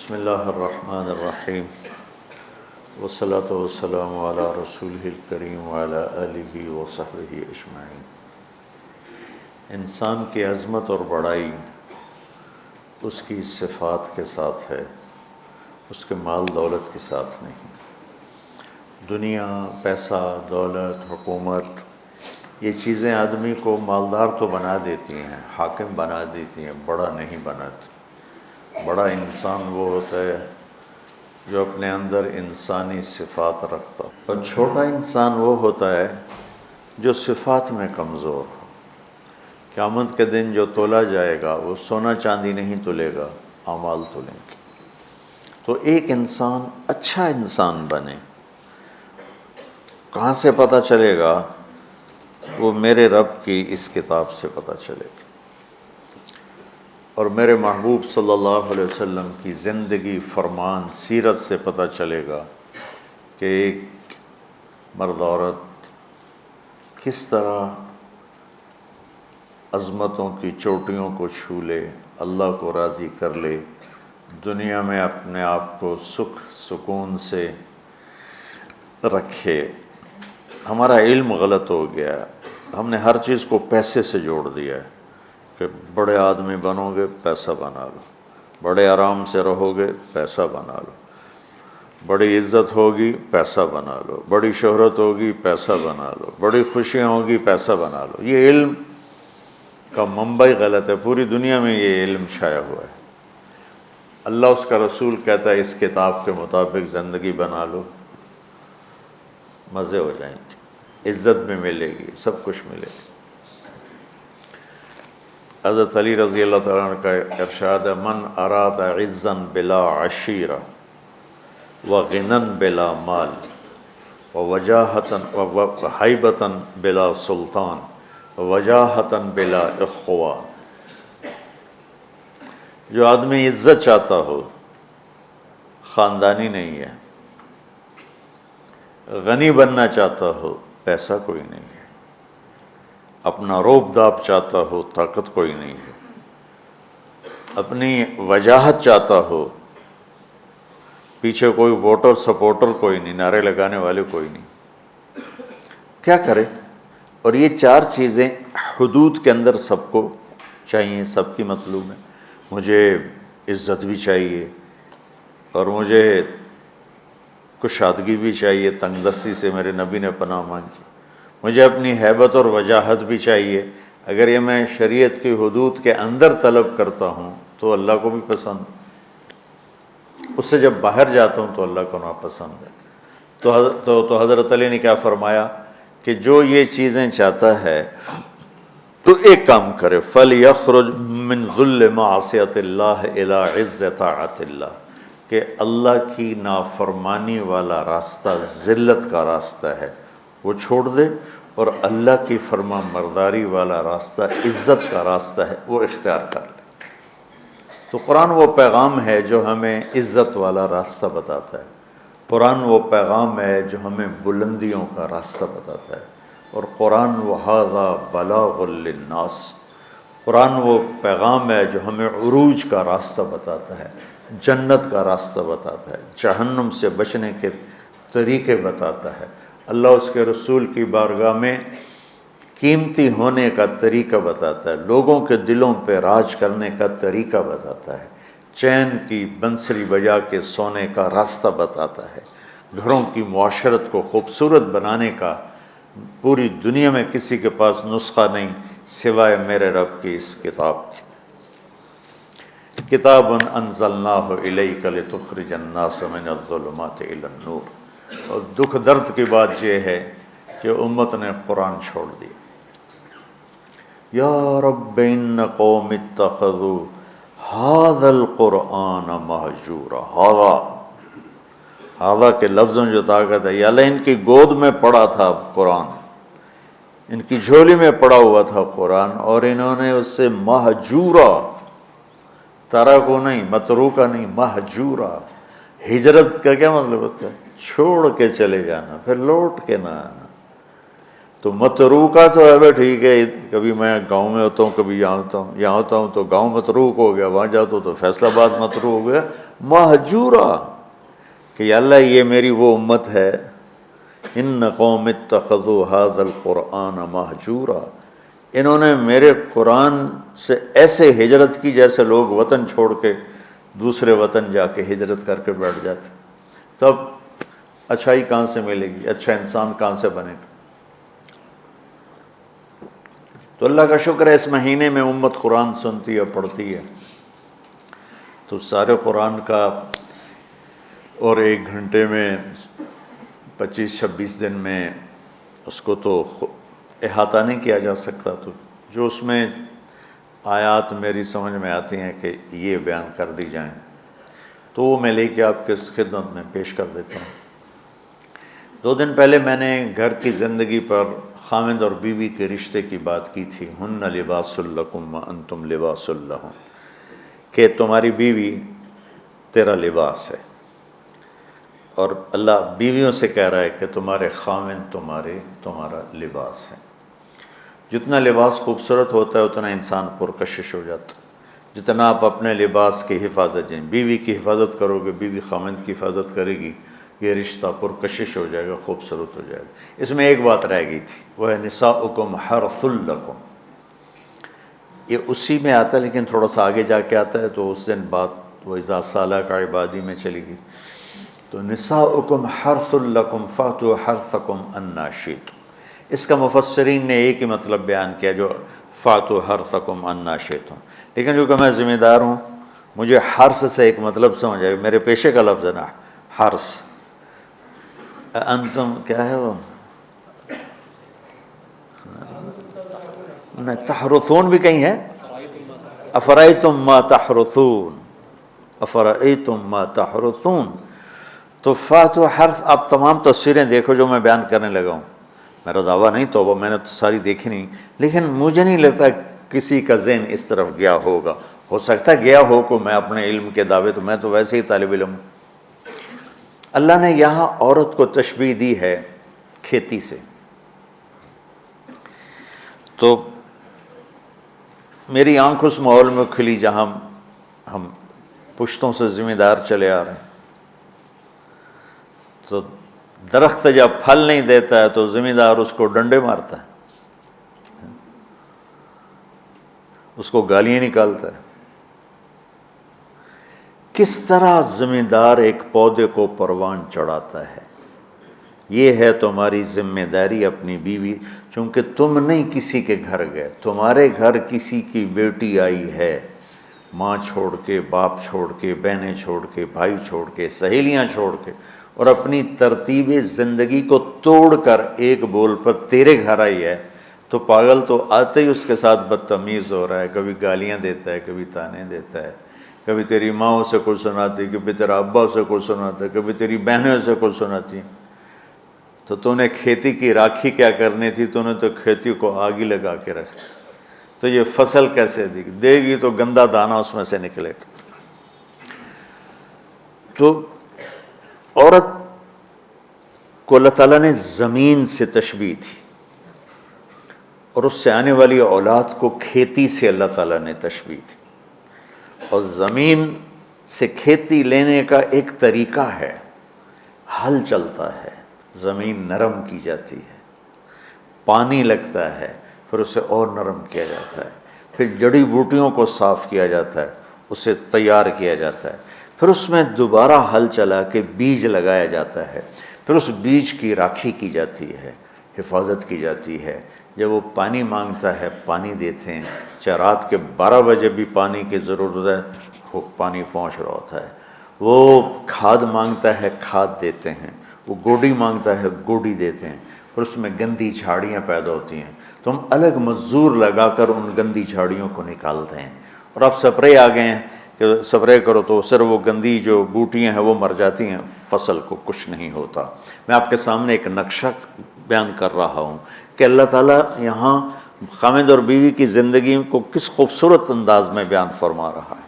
بسم اللہ الرحمن الرحیم والصلاة والسلام علی رسولہ الکریم وعلی آلہ وصحبہ اجمعین۔ انسان کی عظمت اور بڑائی اس کی صفات کے ساتھ ہے، اس کے مال دولت کے ساتھ نہیں۔ دنیا، پیسہ، دولت، حکومت، یہ چیزیں آدمی کو مالدار تو بنا دیتی ہیں، حاکم بنا دیتی ہیں، بڑا نہیں بناتی۔ بڑا انسان وہ ہوتا ہے جو اپنے اندر انسانی صفات رکھتا، اور چھوٹا انسان وہ ہوتا ہے جو صفات میں کمزور ہو۔ قیامت کے دن جو تولا جائے گا وہ سونا چاندی نہیں تلے گا، اعمال تلیں گے۔ تو ایک انسان اچھا انسان بنے، کہاں سے پتہ چلے گا؟ وہ میرے رب کی اس کتاب سے پتہ چلے گا، اور میرے محبوب صلی اللہ علیہ وسلم کی زندگی، فرمان، سیرت سے پتہ چلے گا کہ ایک مرد عورت کس طرح عظمتوں کی چوٹیوں کو چھو لے، اللہ کو راضی کر لے، دنیا میں اپنے آپ کو سکھ سکون سے رکھے۔ ہمارا علم غلط ہو گیا، ہم نے ہر چیز کو پیسے سے جوڑ دیا ہے کہ بڑے آدمی بنو گے پیسہ بنا لو، بڑے آرام سے رہو گے پیسہ بنا لو، بڑی عزت ہوگی پیسہ بنا لو، بڑی شہرت ہوگی پیسہ بنا لو، بڑی خوشیاں ہوگی پیسہ بنا لو۔ یہ علم کا منبع غلط ہے، پوری دنیا میں یہ علم چھایا ہوا ہے۔ اللہ، اس کا رسول کہتا ہے اس کتاب کے مطابق زندگی بنا لو، مزے ہو جائیں گے، عزت بھی ملے گی، سب کچھ ملے گا۔ حضرت علی رضی اللہ تعالیٰ عنہ کا ارشاد ہے، من اراد عزا بلا عشیرہ وغنى بلا مال وہیبۃ بلا سلطان ووجاہۃ بلا اخوہ۔ جو آدمی عزت چاہتا ہو، خاندانی نہیں ہے، غنی بننا چاہتا ہو، پیسہ کوئی نہیں ہے، اپنا روب داب چاہتا ہو، طاقت کوئی نہیں ہے، اپنی وجاہت چاہتا ہو، پیچھے کوئی ووٹر سپورٹر کوئی نہیں، نعرے لگانے والے کوئی نہیں، کیا کرے؟ اور یہ چار چیزیں حدود کے اندر سب کو چاہیے، سب کی مطلوب ہے۔ مجھے عزت بھی چاہیے، اور مجھے کشادگی بھی چاہیے، تنگ دستی سے میرے نبی نے پناہ مانگی۔ مجھے اپنی ہیبت اور وجاہت بھی چاہیے۔ اگر یہ میں شریعت کی حدود کے اندر طلب کرتا ہوں تو اللہ کو بھی پسند ہے، اس سے جب باہر جاتا ہوں تو اللہ کو ناپسند ہے۔ تو حضرت علی نے کیا فرمایا کہ جو یہ چیزیں چاہتا ہے تو ایک کام کرے، فَلْيَخْرُجْ مِنْ ذُلِّ مَعْصِيَةِ اللَّهِ إِلَىٰ عِزِّ طَاعَةِ اللَّهِ، کہ اللہ کی نافرمانی والا راستہ ذلت کا راستہ ہے، وہ چھوڑ دے، اور اللہ کی فرما برداری والا راستہ عزت کا راستہ ہے، وہ اختیار کر لے۔ تو قرآن وہ پیغام ہے جو ہمیں عزت والا راستہ بتاتا ہے، قرآن وہ پیغام ہے جو ہمیں بلندیوں کا راستہ بتاتا ہے، اور قرآن وَهَذَا بَلَاغٌ لِلنَّاسِ، قرآن وہ پیغام ہے جو ہمیں عروج کا راستہ بتاتا ہے، جنت کا راستہ بتاتا ہے، جہنم سے بچنے کے طریقے بتاتا ہے، اللہ اس کے رسول کی بارگاہ میں قیمتی ہونے کا طریقہ بتاتا ہے، لوگوں کے دلوں پہ راج کرنے کا طریقہ بتاتا ہے، چین کی بنسری بجا کے سونے کا راستہ بتاتا ہے، گھروں کی معاشرت کو خوبصورت بنانے کا پوری دنیا میں کسی کے پاس نسخہ نہیں سوائے میرے رب کی اس کتاب کی۔ کتاب انزلناہ الیک لتخرج الناس من الظلمات الی النور۔ اور دکھ درد کی بات یہ ہے کہ امت نے قرآن چھوڑ دیا۔ یا رب ان قوم اتخذوا ھذا القرآن مہجورا۔ ھذا کے لفظوں جو طاقت ہے، یا اللہ ان کی گود میں پڑا تھا قرآن، ان کی جھولی میں پڑا ہوا تھا قرآن، اور انہوں نے اس سے مہجورا، ترکو نہیں، متروکا نہیں، مہجورا۔ ہجرت کا کیا مطلب ہوتا ہے؟ چھوڑ کے چلے جانا، پھر لوٹ کے نہ آنا۔ تو متروکہ تو ہے بھائی ٹھیک ہے، کبھی میں گاؤں میں ہوتا ہوں، کبھی یہاں ہوتا ہوں، یہاں ہوتا ہوں تو گاؤں متروک ہو گیا، وہاں جاتا ہوں تو فیصل آباد متروک ہو گیا، مہجورا کہ یا اللہ یہ میری وہ امت ہے، ان قوم اتخذوا ھذا القرآن مہجورا، انہوں نے میرے قرآن سے ایسے ہجرت کی جیسے لوگ وطن چھوڑ کے دوسرے وطن جا کے ہجرت کر کے بیٹھ جاتے، تب اچھائی کہاں سے ملے گی، اچھا انسان کہاں سے بنے گا؟ تو اللہ کا شکر ہے اس مہینے میں امت قرآن سنتی ہے، پڑھتی ہے، تو سارے قرآن کا اور 1 گھنٹے میں 25-26 دن میں اس کو تو احاطہ نہیں کیا جا سکتا، تو جو اس میں آیات میری سمجھ میں آتی ہیں کہ یہ بیان کر دی جائیں تو وہ میں لے کے آپ کے خدمت میں پیش کر دیتا ہوں۔ 2 دن پہلے میں نے گھر کی زندگی پر خاوند اور بیوی کے رشتے کی بات کی تھی، ہن لباس لکم وانتم لباس لہن، کہ تمہاری بیوی تیرا لباس ہے، اور اللہ بیویوں سے کہہ رہا ہے کہ تمہارے خاوند تمہارا لباس ہے۔ جتنا لباس خوبصورت ہوتا ہے اتنا انسان پرکشش ہو جاتا ہے، جتنا آپ اپنے لباس کی حفاظت جائیں، بیوی کی حفاظت کرو گے، بیوی خاوند کی حفاظت کرے گی، یہ رشتہ پرکشش ہو جائے گا، خوبصورت ہو جائے گا۔ اس میں ایک بات رہ گئی تھی، وہ ہے نساؤکم حرث لکم، یہ اسی میں آتا ہے لیکن تھوڑا سا آگے جا کے آتا ہے، تو اس دن بات وہ اذا سالک عبادی میں چلی گئی، تو نساؤکم حرث لکم فاتوا حرثکم انا شئتم، اس کا مفسرین نے ایک ہی مطلب بیان کیا جو فاتوا حرثکم انا شئتم، لیکن کیونکہ میں ذمہ دار ہوں مجھے حرث سے ایک مطلب سمجھ آئے، میرے پیشے کا لفظ ہے نا حرث، انتم کیا ہے وہ تحرثون بھی کہیں ہے، افرأیتم ما تحرثون، افرأیتم ما تحرثون، تو فاتوا حرث، آپ تمام تصویریں دیکھو جو میں بیان کرنے لگا ہوں، میرا دعویٰ نہیں، توبہ میں نے تو ساری دیکھی نہیں، لیکن مجھے نہیں لگتا کسی کا ذہن اس طرف گیا ہوگا، ہو سکتا ہے گیا ہو کو، میں اپنے علم کے دعوے، تو میں تو ویسے ہی طالب علم ہوں۔ اللہ نے یہاں عورت کو تشبیہ دی ہے کھیتی سے، تو میری آنکھ اس ماحول میں کھلی جہاں ہم پشتوں سے ذمہ دار چلے آ رہے ہیں، تو درخت جب پھل نہیں دیتا ہے تو ذمہ دار اس کو ڈنڈے مارتا ہے، اس کو گالیاں نکالتا ہے۔ کس طرح ذمہ دار ایک پودے کو پروان چڑھاتا ہے، یہ ہے تمہاری ذمہ داری اپنی بیوی، چونکہ تم نہیں کسی کے گھر گئے، تمہارے گھر کسی کی بیٹی آئی ہے، ماں چھوڑ کے، باپ چھوڑ کے، بہنیں چھوڑ کے، بھائی چھوڑ کے، سہیلیاں چھوڑ کے، اور اپنی ترتیب زندگی کو توڑ کر ایک بول پر تیرے گھر آئی ہے، تو پاگل تو آتے ہی اس کے ساتھ بدتمیز ہو رہا ہے، کبھی گالیاں دیتا ہے، کبھی تانے دیتا ہے، کبھی تیری ماں اسے کچھ سناتی، کبھی تیرا ابا اسے کچھ سناتا ہے، کبھی تیری بہنیں اسے کچھ سناتی ہیں، تو نے کھیتی کی راکھی کیا کرنی تھی، تو نے تو کھیتی کو آگ ہی لگا کے رکھ دی، تو یہ فصل کیسے دے گی، تو گندا دانہ اس میں سے نکلے گا۔ تو عورت کو اللہ تعالیٰ نے زمین سے تشبیہ دی، اور اس سے آنے والی اولاد کو کھیتی سے اللہ تعالیٰ نے تشبیہ دی، اور زمین سے کھیتی لینے کا ایک طریقہ ہے، ہل چلتا ہے، زمین نرم کی جاتی ہے، پانی لگتا ہے، پھر اسے اور نرم کیا جاتا ہے، پھر جڑی بوٹیوں کو صاف کیا جاتا ہے، اسے تیار کیا جاتا ہے، پھر اس میں دوبارہ ہل چلا کے بیج لگایا جاتا ہے، پھر اس بیج کی راکھی کی جاتی ہے، حفاظت کی جاتی ہے، جب وہ پانی مانگتا ہے پانی دیتے ہیں، چاہے رات کے 12 بجے بھی پانی کی ضرورت ہے، وہ پانی پہنچ رہا ہوتا ہے، وہ کھاد مانگتا ہے کھاد دیتے ہیں، وہ گوڈی مانگتا ہے گوڈی دیتے ہیں، پھر اس میں گندی جھاڑیاں پیدا ہوتی ہیں، تو ہم الگ مزدور لگا کر ان گندی جھاڑیوں کو نکالتے ہیں، اور اب سپرے آ گئے ہیں کہ سپرے کرو تو صرف وہ گندی جو بوٹیاں ہیں وہ مر جاتی ہیں، فصل کو کچھ نہیں ہوتا۔ میں آپ کے سامنے ایک نقشہ بیان کر رہا ہوں کہ اللہ تعالیٰ یہاں خاوند اور بیوی کی زندگی کو کس خوبصورت انداز میں بیان فرما رہا ہے۔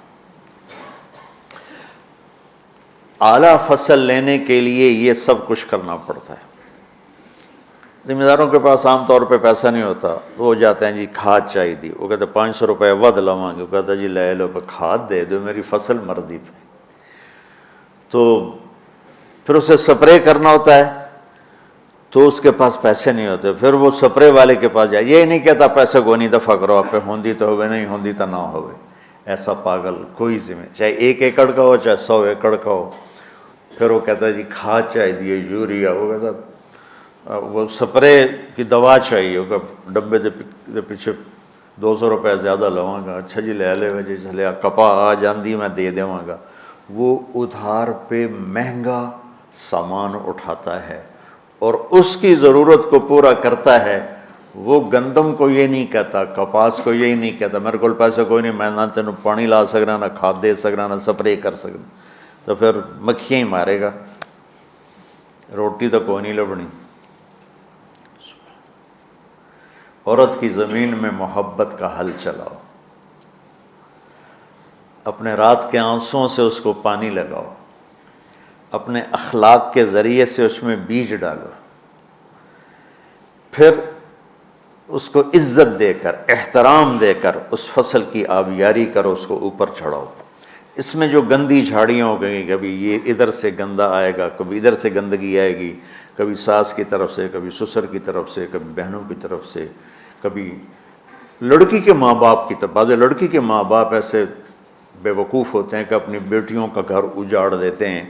اعلیٰ فصل لینے کے لیے یہ سب کچھ کرنا پڑتا ہے، ذمہ داروں کے پاس عام طور پہ پیسہ نہیں ہوتا تو وہ جاتے ہیں جی کھاد چاہیے دی، وہ کہتے 500 روپے ود لواں گے، وہ کہتا جی لے لو پہ کھاد دے دو میری فصل مردی پہ، تو پھر اسے سپرے کرنا ہوتا ہے تو اس کے پاس پیسے نہیں ہوتے، پھر وہ سپرے والے کے پاس جائے، یہ نہیں کہتا پیسے کو نہیں دفع کرو آپ پہ ہوندی تو ہوئے نہیں ہوندی تو نہ ہوئے، ایسا پاگل کوئی ذمہ، چاہے 1 ایکڑ کا ہو چاہے 100 ایکڑ کا ہو، پھر وہ کہتا ہے جی کھاد چاہیے دیے یوریا، وہ کہتا وہ سپرے کی دوا چاہیے، وہ ڈبے دے پیچھے 200 روپے زیادہ لواں گا، اچھا جی لے لے جی چلے کپا آ جاندی میں دے دیواں گا، وہ ادھار پہ مہنگا سامان اٹھاتا ہے اور اس کی ضرورت کو پورا کرتا ہے۔ وہ گندم کو یہ نہیں کہتا، کپاس کو یہی نہیں کہتا میرے کو پیسے کوئی نہیں، میں نہ تینوں پانی لا سکنا، نہ کھاد دے سکنا، نہ سپرے کر سکنا، تو پھر مکھیاں ہی مارے گا، روٹی تو کوئی نہیں لبنی۔ عورت کی زمین میں محبت کا حل چلاؤ، اپنے رات کے آنسوؤں سے اس کو پانی لگاؤ، اپنے اخلاق کے ذریعے سے اس میں بیج ڈالو، پھر اس کو عزت دے کر احترام دے کر اس فصل کی آبیاری کرو، اس کو اوپر چڑھاؤ۔ اس میں جو گندی جھاڑیاں ہو گئی، کبھی یہ ادھر سے گندا آئے گا، کبھی ادھر سے گندگی آئے گی، کبھی ساس کی طرف سے، کبھی سسر کی طرف سے، کبھی بہنوں کی طرف سے، کبھی لڑکی کے ماں باپ کی طرف۔ بعض لڑکی کے ماں باپ ایسے بے وقوف ہوتے ہیں کہ اپنی بیٹیوں کا گھر اجاڑ دیتے ہیں،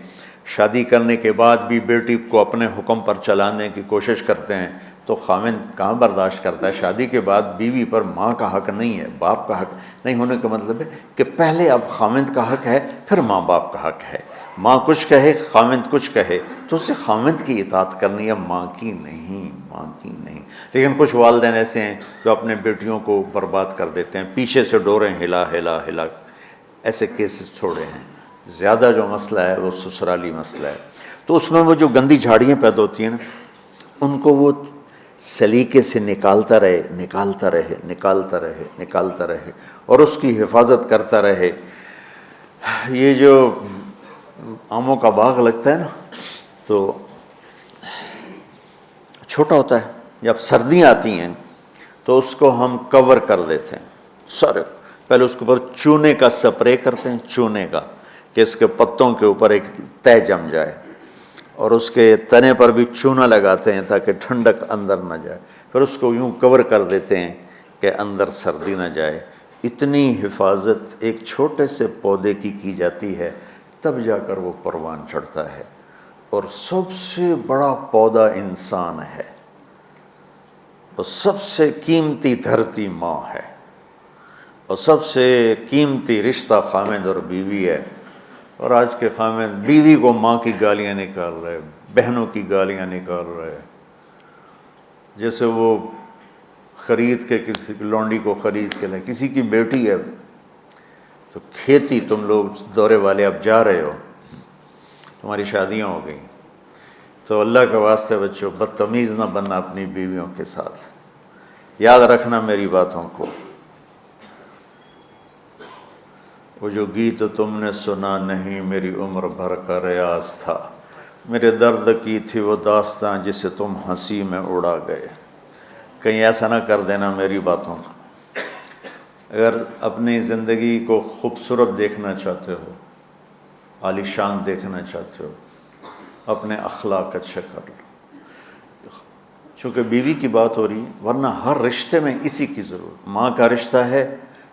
شادی کرنے کے بعد بھی بیٹی کو اپنے حکم پر چلانے کی کوشش کرتے ہیں، تو خاوند کہاں برداشت کرتا ہے؟ شادی کے بعد بیوی پر ماں کا حق نہیں ہے، باپ کا حق نہیں ہونے کا مطلب ہے کہ پہلے اب خاوند کا حق ہے، پھر ماں باپ کا حق ہے۔ ماں کچھ کہے، خاوند کچھ کہے، تو اسے خاوند کی اطاعت کرنی ہے، ماں کی نہیں، ماں کی نہیں۔ لیکن کچھ والدین ایسے ہیں جو اپنے بیٹیوں کو برباد کر دیتے ہیں، پیچھے سے ڈوریں ہلا ہلا ہلا، ایسے کیسز چھوڑے ہیں۔ زیادہ جو مسئلہ ہے وہ سسرالی مسئلہ ہے، تو اس میں وہ جو گندی جھاڑیاں پیدا ہوتی ہیں نا، ان کو وہ سلیقے سے نکالتا رہے، نکالتا رہے، نکالتا رہے، نکالتا رہے، اور اس کی حفاظت کرتا رہے۔ یہ جو آموں کا باغ لگتا ہے نا، تو چھوٹا ہوتا ہے، جب سردیاں آتی ہیں تو اس کو ہم کور کر دیتے ہیں سارے، پہلے اس کے اوپر چونے کا سپرے کرتے ہیں، چونے کا، کہ اس کے پتوں کے اوپر ایک تہ جم جائے، اور اس کے تنے پر بھی چونا لگاتے ہیں تاکہ ٹھنڈک اندر نہ جائے، پھر اس کو یوں کور کر دیتے ہیں کہ اندر سردی نہ جائے۔ اتنی حفاظت ایک چھوٹے سے پودے کی جاتی ہے، تب جا کر وہ پروان چڑھتا ہے۔ اور سب سے بڑا پودا انسان ہے، اور سب سے قیمتی دھرتی ماں ہے، اور سب سے قیمتی رشتہ خاوند اور بیوی ہے۔ اور آج کے خاوند بیوی کو ماں کی گالیاں نکال رہے، بہنوں کی گالیاں نکال رہے، جیسے وہ خرید کے کسی لونڈی کو خرید کے لیں، کسی کی بیٹی ہے تو کھیتی، تم لوگ دورے والے اب جا رہے ہو، تمہاری شادیاں ہو گئیں، تو اللہ کے واسطے بچوں بدتمیز نہ بننا اپنی بیویوں کے ساتھ، یاد رکھنا میری باتوں کو۔ وہ جو گیت تم نے سنا نہیں میری عمر بھر کا ریاض تھا، میرے درد کی تھی وہ داستاں جسے تم ہنسی میں اڑا گئے۔ کہیں ایسا نہ کر دینا میری باتوں کو۔ اگر اپنی زندگی کو خوبصورت دیکھنا چاہتے ہو، عالی شان دیکھنا چاہتے ہو، اپنے اخلاق اچھے کر لو۔ چونکہ بیوی کی بات ہو رہی ہے، ورنہ ہر رشتے میں اسی کی ضرورت۔ ماں کا رشتہ ہے،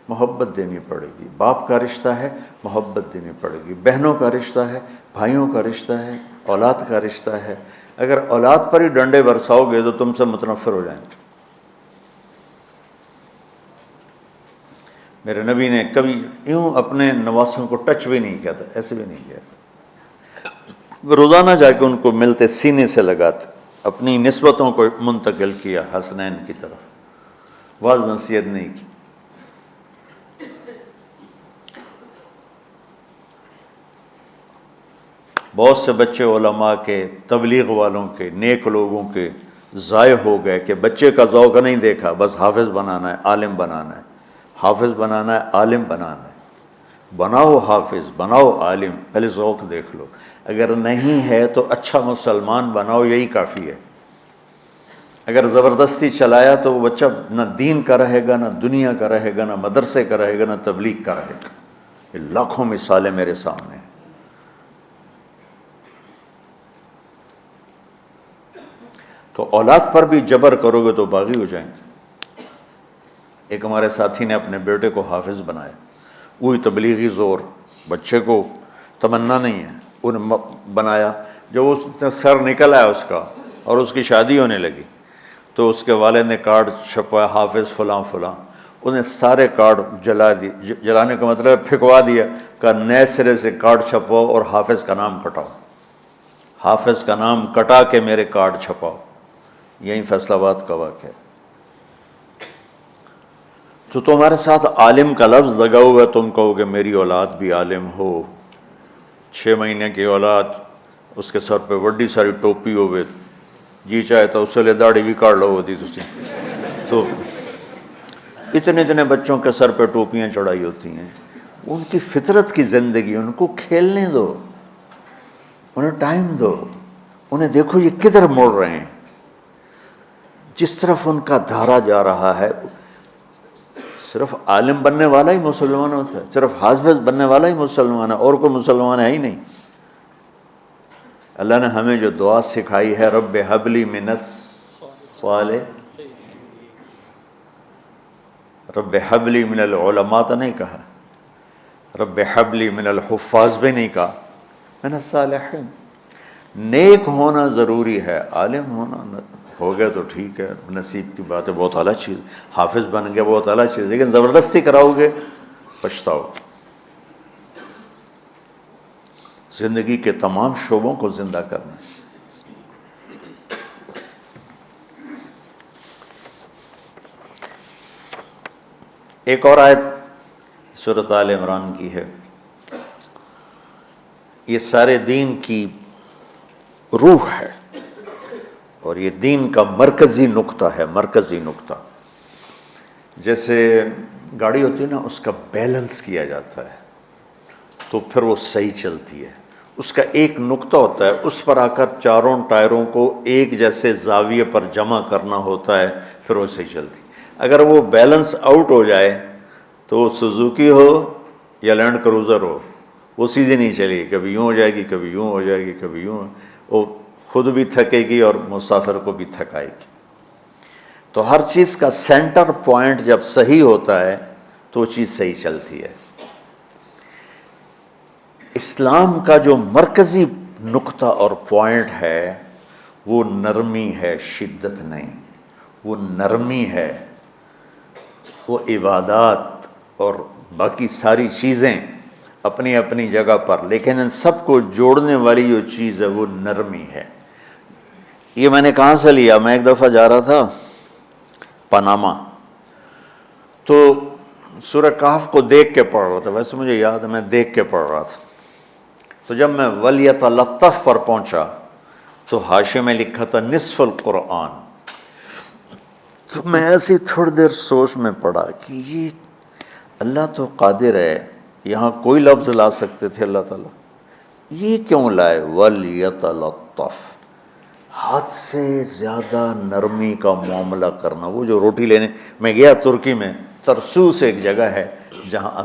محبت دینی پڑے گی، باپ کا رشتہ ہے، محبت دینی پڑے گی، بہنوں کا رشتہ ہے، بھائیوں کا رشتہ ہے، اولاد کا رشتہ ہے۔ اگر اولاد پر ہی ڈنڈے برساؤ گے تو تم سے متنفر ہو جائیں گے۔ میرے نبی نے کبھی یوں اپنے نواسوں کو ٹچ بھی نہیں کیا تھا، ایسے بھی نہیں کیا تھا، روزانہ جا کے ان کو ملتے، سینے سے لگاتے، اپنی نسبتوں کو منتقل کیا حسنین کی طرف، واعظ نصیحت نہیں کی۔ بہت سے بچے علماء کے، تبلیغ والوں کے، نیک لوگوں کے ضائع ہو گئے کہ بچے کا ذوق نہیں دیکھا، بس حافظ بنانا ہے، عالم بنانا ہے، حافظ بنانا ہے، عالم بنانا ہے۔ بناؤ حافظ، بناؤ عالم، پہلے ذوق دیکھ لو، اگر نہیں ہے تو اچھا مسلمان بناؤ، یہی کافی ہے۔ اگر زبردستی چلایا تو وہ بچہ نہ دین کا رہے گا، نہ دنیا کا رہے گا، نہ مدرسے کا رہے گا، نہ تبلیغ کا رہے گا۔ یہ لاکھوں مثالیں میرے سامنے ہیں۔ تو اولاد پر بھی جبر کرو گے تو باغی ہو جائیں گے۔ ایک ہمارے ساتھی نے اپنے بیٹے کو حافظ بنایا، وہی تبلیغی زور، بچے کو تمنا نہیں ہے، انہیں بنایا۔ جب اس سر نکل آیا اس کا اور اس کی شادی ہونے لگی تو اس کے والد نے کارڈ چھپوایا، حافظ فلاں فلاں، انہیں سارے کارڈ جلا دیے۔ جلانے کا مطلب ہے پھینکوا دیا، کہ نئے سرے سے کارڈ چھپواؤ اور حافظ کا نام کٹاؤ، حافظ کا نام کٹا کے میرے کارڈ چھپاؤ۔ یہی فیصل آباد کا واقعہ ہے۔ تو تمہارے ساتھ عالم کا لفظ لگا ہوا ہے، تم کہو گے میری اولاد بھی عالم ہو۔ 6 مہینے کی اولاد، اس کے سر پہ وڈی ساری ٹوپی ہوئے، جی چاہے تو اس سے داڑھی بھی کاٹ لو ہوتی تسی۔ تو اتنے بچوں کے سر پہ ٹوپیاں چڑھائی ہوتی ہیں، ان کی فطرت کی زندگی، ان کو کھیلنے دو، انہیں ٹائم دو، انہیں دیکھو یہ کدھر موڑ رہے ہیں، جس طرف ان کا دھارا جا رہا ہے۔ صرف عالم بننے والا ہی مسلمان ہوتا ہے، صرف حافظ بننے والا ہی مسلمان ہے، اور کوئی مسلمان ہے ہی نہیں۔ اللہ نے ہمیں جو دعا سکھائی ہے، رب ہب لی من الصالح، رب حب لی من العلماء تو نہیں کہا، رب حب لی من الحفاظ بھی نہیں کہا، من الصالحین۔ نیک ہونا ضروری ہے، عالم ہونا ہو گیا تو ٹھیک ہے، نصیب کی بات ہے، بہت اعلیٰ چیز، حافظ بن گیا بہت اعلیٰ چیز، لیکن زبردستی کراؤ گے پچھتاؤ گے۔ زندگی کے تمام شعبوں کو زندہ کرنا ہے۔ ایک اور آیت سورۃ آل عمران کی ہے، یہ سارے دین کی روح ہے، اور یہ دین کا مرکزی نقطہ ہے، مرکزی نقطہ۔ جیسے گاڑی ہوتی ہے نا، اس کا بیلنس کیا جاتا ہے تو پھر وہ صحیح چلتی ہے۔ اس کا ایک نقطہ ہوتا ہے، اس پر آ کر چاروں ٹائروں کو ایک جیسے زاویے پر جمع کرنا ہوتا ہے، پھر وہ صحیح چلتی ہے۔ اگر وہ بیلنس آؤٹ ہو جائے تو وہ سوزوکی ہو یا لینڈ کروزر ہو، وہ سیدھی نہیں چلے گی، کبھی یوں ہو جائے گی، کبھی یوں ہو جائے گی، کبھی یوں، وہ خود بھی تھکے گی اور مسافر کو بھی تھکائے گی۔ تو ہر چیز کا سینٹر پوائنٹ جب صحیح ہوتا ہے تو وہ چیز صحیح چلتی ہے۔ اسلام کا جو مرکزی نقطہ اور پوائنٹ ہے وہ نرمی ہے، شدت نہیں، وہ نرمی ہے، وہ عبادات اور باقی ساری چیزیں اپنی اپنی جگہ پر، لیکن ان سب کو جوڑنے والی جو چیز ہے وہ نرمی ہے۔ یہ میں نے کہاں سے لیا؟ میں ایک دفعہ جا رہا تھا پاناما، تو سورہ کہف کو دیکھ کے پڑھ رہا تھا، ویسے مجھے یاد ہے میں دیکھ کے پڑھ رہا تھا۔ تو جب میں وَلْيَتَلَطَّفْ پر پہنچا تو حاشیے میں لکھا تھا نصف القرآن۔ تو میں ایسی تھوڑی دیر سوچ میں پڑا کہ یہ اللہ تو قادر ہے، یہاں کوئی لفظ لا سکتے تھے اللہ تعالیٰ، یہ کیوں لائے وَلْيَتَلَطَّفْ؟ حد سے زیادہ نرمی کا معاملہ کرنا۔ وہ جو روٹی لینے میں گیا ترکی میں، ترسوس ایک جگہ ہے جہاں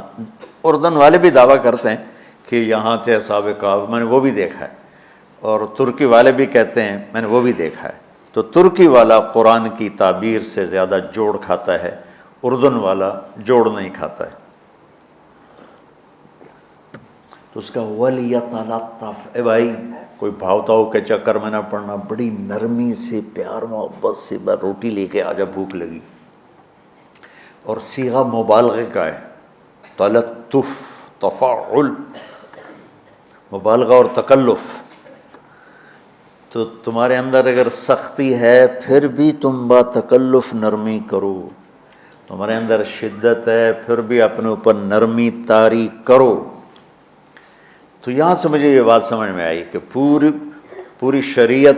اردن والے بھی دعویٰ کرتے ہیں کہ یہاں تھے اصحاب کہف، میں نے وہ بھی دیکھا ہے، اور ترکی والے بھی کہتے ہیں میں نے وہ بھی دیکھا ہے۔ تو ترکی والا قرآن کی تعبیر سے زیادہ جوڑ کھاتا ہے، اردن والا جوڑ نہیں کھاتا ہے۔ تو اس کا وَلْيَتَلَطَّفْ، اے بھائی کوئی بھاؤتاؤ کے چکر میں نہ پڑنا، بڑی نرمی سے، پیار محبت سے، بس روٹی لے کے آجا، بھوک لگی۔ اور صیغہ مبالغے کا ہے، تلطف، تفاعل، مبالغہ اور تکلف۔ تو تمہارے اندر اگر سختی ہے پھر بھی تم با تکلف نرمی کرو، تمہارے اندر شدت ہے پھر بھی اپنے اوپر نرمی طاری کرو۔ تو یہاں سے مجھے یہ بات سمجھ میں آئی کہ پوری شریعت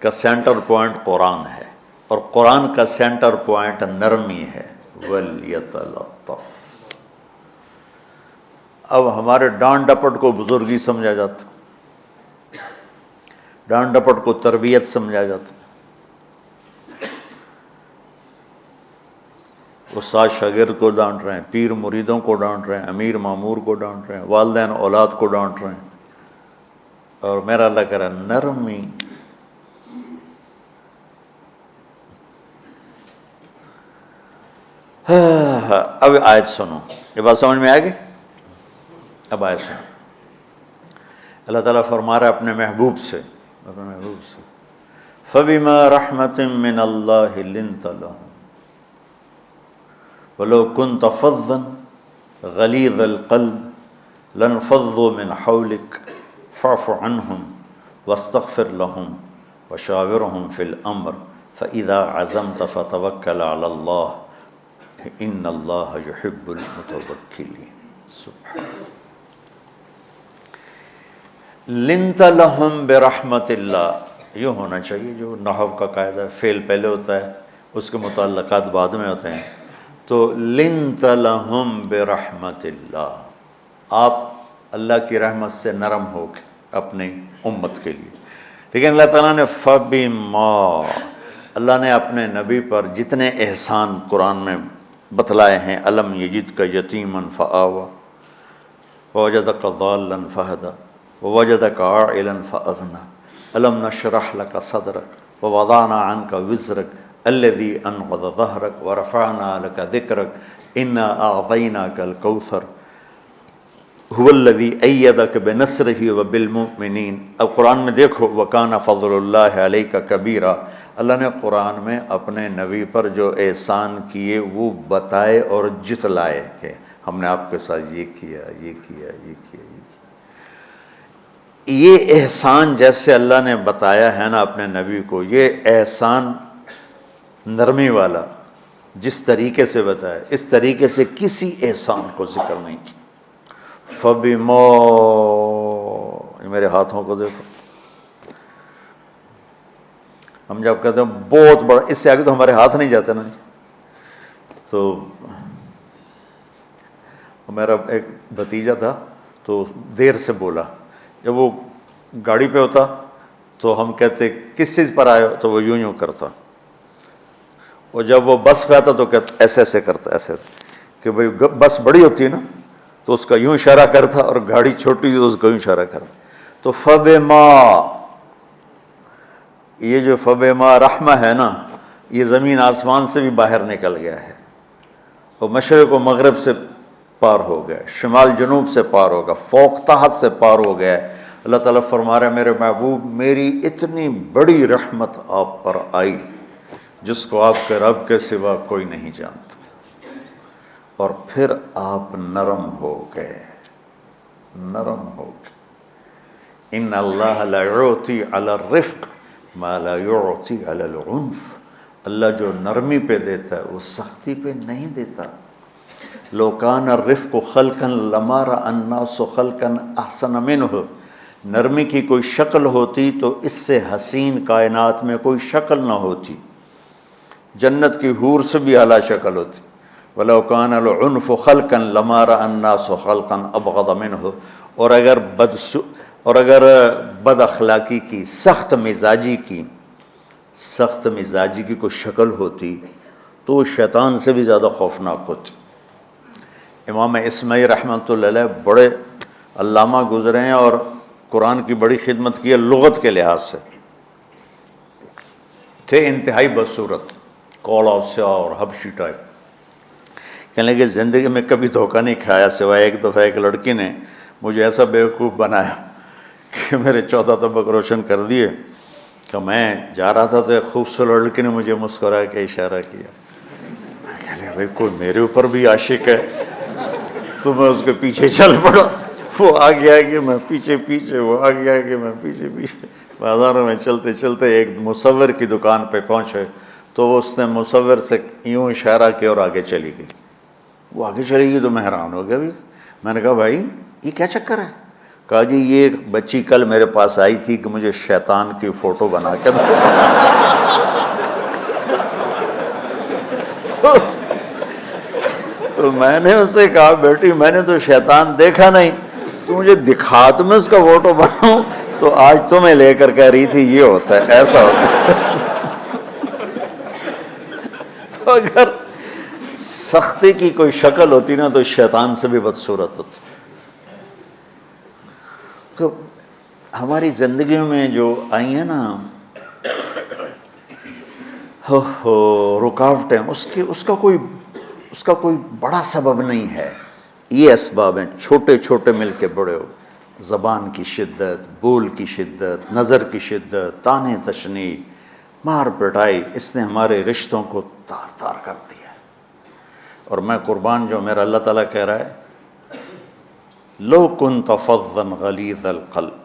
کا سینٹر پوائنٹ قرآن ہے، اور قرآن کا سینٹر پوائنٹ نرمی ہے، وَلْيَتَلَطَّفْ۔ اب ہمارے ڈانٹ ڈپٹ کو بزرگی سمجھا جاتا، ڈانٹ ڈپٹ کو تربیت سمجھا جاتا، استاد شاگرد کو ڈانٹ رہے ہیں، پیر مریدوں کو ڈانٹ رہے ہیں، امیر مامور کو ڈانٹ رہے ہیں، والدین اولاد کو ڈانٹ رہے ہیں، اور میرا اللہ کہہ رہا ہے نرمی. اب آیت سنو، یہ بات سمجھ میں آ گئی؟ اب آیت سنو. اللہ تعالیٰ فرما رہا ہے اپنے محبوب سے، فَبِمَا رَحْمَةٍ مِّنَ اللَّهِ لِنْتَ لَهُمْ وَلَوْ كُنْتَ فَظًّا غَلِيظَ الْقَلْبِ لَانفَضُّوا مِنْ حَوْلِكَ فَاعْفُ عَنْهُمْ وَاسْتَغْفِرْ لَهُمْ وَشَاوِرْهُمْ فِي الْأَمْرِ فَإِذَا عَزَمْتَ فَتَوَكَّلْ عَلَى اللَّهِ إِنَّ اللَّهَ يُحِبُّ الْمُتَوَكِّلِينَ. سبحان. لِنْتَ لَهُمْ بِرَحْمَةِ اللَّهِ، یوں ہونا چاہیے، جو نحو کا قاعدہ فعل پہلے ہوتا ہے اس کے متعلقات بعد میں ہوتے ہیں. تو لِنْتَ لَهُمْ بِرَحْمَةِ اللَّهِ، آپ اللہ کی رحمت سے نرم ہو کے اپنی امت کے لیے. لیکن اللہ تعالیٰ نے فَبِمَا، اللہ نے اپنے نبی پر جتنے احسان قرآن میں بتلائے ہیں، أَلَمْ يَجِدْكَ يَتِيمًا فَآوَى وَوَجَدَكَ ضَالًّا فَهَدَى وَوَجَدَكَ عَائِلًا فَأَغْنَى أَلَمْ نَشْرَحْ لَكَ صَدْرَكَ وَوَضَعْنَا عَنْكَ وِزْرَكَ الَّذِي أَنْقَضَ ظَهْرَكَ وَرَفَعْنَا لَكَ ذِكْرَكَ إِنَّا أَعْطَيْنَاكَ الْكَوْثَرَ هُوَ الَّذِي أَيَّدَكَ بِنَصْرِهِ وَبِالْمُؤْمِنِينَ. اب قرآن میں دیکھو وَكَانَ فَضْلُ اللَّهِ عَلَيْكَ كَبِيرًا، اللہ نے قرآن میں اپنے نبی پر جو احسان کیے وہ بتائے اور جتلائے کہ ہم نے آپ کے ساتھ یہ کیا، یہ کیا، یہ کیا، یہ کیا. یہ احسان جیسے اللہ نے بتایا ہے نا اپنے نبی کو، یہ احسان نرمی والا جس طریقے سے بتایا، اس طریقے سے کسی احسان کو ذکر نہیں کیا. فَبِمَا، میرے ہاتھوں کو دیکھو، ہم جب کہتے ہیں بہت بڑا، اس سے آگے تو ہمارے ہاتھ نہیں جاتے نا. تو میرا ایک بھتیجا تھا تو دیر سے بولا، جب وہ گاڑی پہ ہوتا تو ہم کہتے کس چیز پر آئے ہو، تو وہ یوں یوں کرتا، اور جب وہ بس پہ آتا تو کہتا ایسے ایسے کرتا، ایسے ایسے، کہ بھئی بس بڑی ہوتی ہے نا تو اس کا یوں اشارہ کرتا، اور گاڑی چھوٹی تھی تو اس کا یوں اشارہ کرتا. تو فَبِمَا، یہ جو فَبِمَا رحمہ ہے نا، یہ زمین آسمان سے بھی باہر نکل گیا ہے، اور مشرق و مغرب سے پار ہو گیا، شمال جنوب سے پار ہو گیا، فوق تحت سے پار ہو گیا. اللہ تعالیٰ فرما رہا ہے میرے محبوب میری اتنی بڑی رحمت آپ پر آئی جس کو آپ کے رب کے سوا کوئی نہیں جانتا، اور پھر آپ نرم ہو گئے، نرم ہو گئے. ان اللہ لا یعطی علی الرفق ما لا یعطی علی العنف، اللہ جو نرمی پہ دیتا ہے وہ سختی پہ نہیں دیتا. لو کان الرفق خلقا لما رأى الناس خلقا احسن منه، نرمی کی کوئی شکل ہوتی تو اس سے حسین کائنات میں کوئی شکل نہ ہوتی، جنت کی حور سے بھی اعلیٰ شکل ہوتی. وَلَوْ كَانَ الْعُنْفُ خَلْقًا لَمَا رَأَى النَّاسُ خَلْقًا أَبْغَضَ مِنْهُ. اور اگر بد اخلاقی کی، سخت مزاجی کی کوئی شکل ہوتی تو وہ شیطان سے بھی زیادہ خوفناک ہوتی. امام اسماعیل رحمۃ اللہ علیہ بڑے علامہ گزرے ہیں اور قرآن کی بڑی خدمت کی ہے لغت کے لحاظ سے، تھے انتہائی بدصورت، کوڑا سیاہ اور حبشی ٹائپ. کہنے لگے زندگی میں کبھی دھوکہ نہیں کھایا سوائے ایک دفعہ ایک لڑکی نے مجھے ایسا بیوقوف بنایا کہ میرے 14 طبق روشن کر دیے کہ میں جا رہا تھا تو ایک خوبصورت لڑکی نے مجھے مسکرا کے اشارہ کیا. میں کہہ لیا بھائی کوئی میرے اوپر بھی عاشق ہے، تو میں اس کے پیچھے چل پڑا. وہ آگے آگے میں پیچھے پیچھے، وہ آگے آگے میں پیچھے پیچھے. بازاروں میں چلتے چلتے ایک مصور کی دکان پہ پہنچے تو اس نے مصور سے یوں اشارہ کیا اور آگے چلی گئی. وہ آگے چلی گئی تو میں حیران ہو گیا. بھی میں نے کہا بھائی یہ کیا چکر ہے؟ کہا جی یہ ایک بچی کل میرے پاس آئی تھی کہ مجھے شیطان کی فوٹو بنا کے دو. تو میں نے اس سے کہا بیٹی میں نے تو شیطان دیکھا نہیں، تو مجھے دکھا تو میں اس کا فوٹو بناؤں. تو آج تمہیں لے کر کہہ رہی تھی یہ ہوتا ہے، ایسا ہوتا ہے. تو اگر سختی کی کوئی شکل ہوتی نا تو شیطان سے بھی بدصورت ہوتی. تو ہماری زندگیوں میں جو آئی ہیں نا رکاوٹیں، اس کا کوئی بڑا سبب نہیں ہے. یہ اسباب ہیں چھوٹے چھوٹے مل کے بڑے ہو. زبان کی شدت، بول کی شدت، نظر کی شدت، طعنے تشنیع، مار پٹائی، اس نے ہمارے رشتوں کو تار تار کر دیا. اور میں قربان جو میرا اللہ تعالیٰ کہہ رہا ہے لو کنت فظا غلیظ القلب،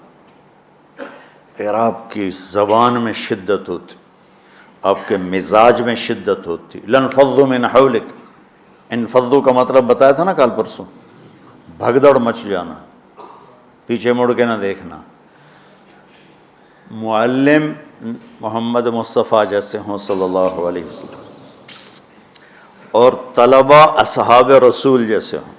اگر آپ کی زبان میں شدت ہوتی، آپ کے مزاج میں شدت ہوتی، لانفضوا من حولک. انفضوا کا مطلب بتایا تھا نا کل پرسوں، بھگدڑ مچ جانا، پیچھے مڑ کے نہ دیکھنا. معلم محمد مصطفیٰ جیسے ہوں صلی اللہ علیہ وسلم، اور طلبہ اصحاب رسول جیسے ہوں.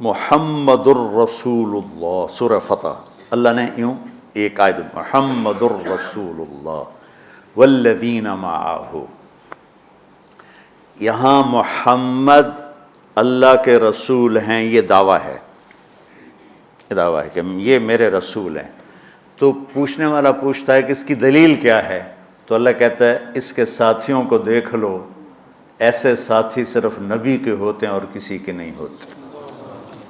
محمد الرسول اللہ، سورہ فتح اللہ نے یوں ایک آیت، محمد الرسول اللہ والذین معہ. یہاں محمد اللہ کے رسول ہیں، یہ دعویٰ ہے، کہ یہ میرے رسول ہیں. تو پوچھنے والا پوچھتا ہے کہ اس کی دلیل کیا ہے؟ تو اللہ کہتا ہے اس کے ساتھیوں کو دیکھ لو، ایسے ساتھی صرف نبی کے ہوتے ہیں اور کسی کے نہیں ہوتے.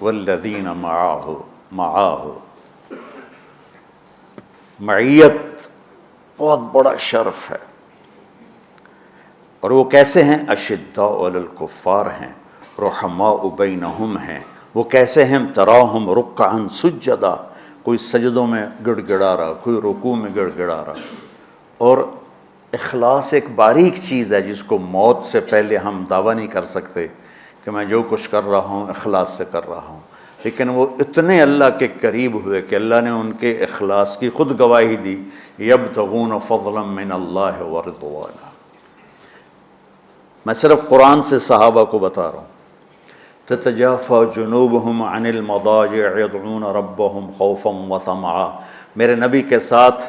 والذین معاہ، معیت بہت بڑا شرف ہے. اور وہ کیسے ہیں؟ اشداء علی الکفار ہیں، رحماء بینہم ہیں. وہ کیسے ہیں؟ تراہم رکعا سجدا، کوئی سجدوں میں گڑ گڑا رہا، کوئی رکوع میں گڑ گڑا رہا. اور اخلاص ایک باریک چیز ہے جس کو موت سے پہلے ہم دعویٰ نہیں کر سکتے کہ میں جو کچھ کر رہا ہوں اخلاص سے کر رہا ہوں. لیکن وہ اتنے اللہ کے قریب ہوئے کہ اللہ نے ان کے اخلاص کی خود گواہی دی، یبتغون فضلا من اللہ ورضوانا. میں صرف قرآن سے صحابہ کو بتا رہا ہوں. تتجافى جنوبهم عن المضاجع يدعون ربهم خوفا وطمعا. میرے نبی کے ساتھ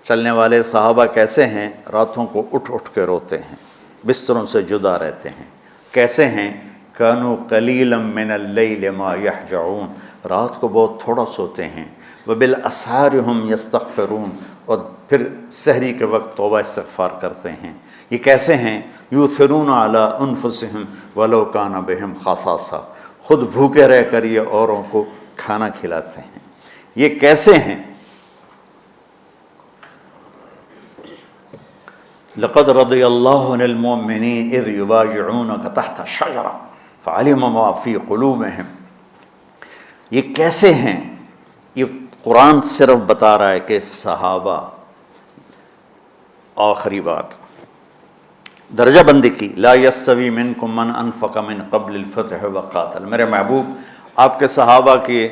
چلنے والے صحابہ کیسے ہیں؟ راتوں کو اٹھ اٹھ کے روتے ہیں، بستروں سے جدا رہتے ہیں. کیسے ہیں؟ كانوا قليلا من الليل ما يهجعون، رات کو بہت تھوڑا سوتے ہیں. وبالاسحار هم يستغفرون، اور پھر سحری کے وقت توبہ استغفار کرتے ہیں. یہ کیسے ہیں؟ یؤثرون علی انفسہم ولو کان بہم خصاصہ، خود بھوکے رہ کر یہ اوروں کو کھانا کھلاتے ہیں. یہ کیسے ہیں؟ لقد رضی اللہ عن المؤمنین اذ یبایعونک تحت الشجرہ فعلم ما فی قلوبہم. یہ کیسے ہیں؟ یہ قرآن صرف بتا رہا ہے کہ صحابہ. آخری بات درجہ بندی کی، لا یستوی منکم من انفق من قبل الفتح وقاتل. میرے محبوب آپ کے صحابہ کے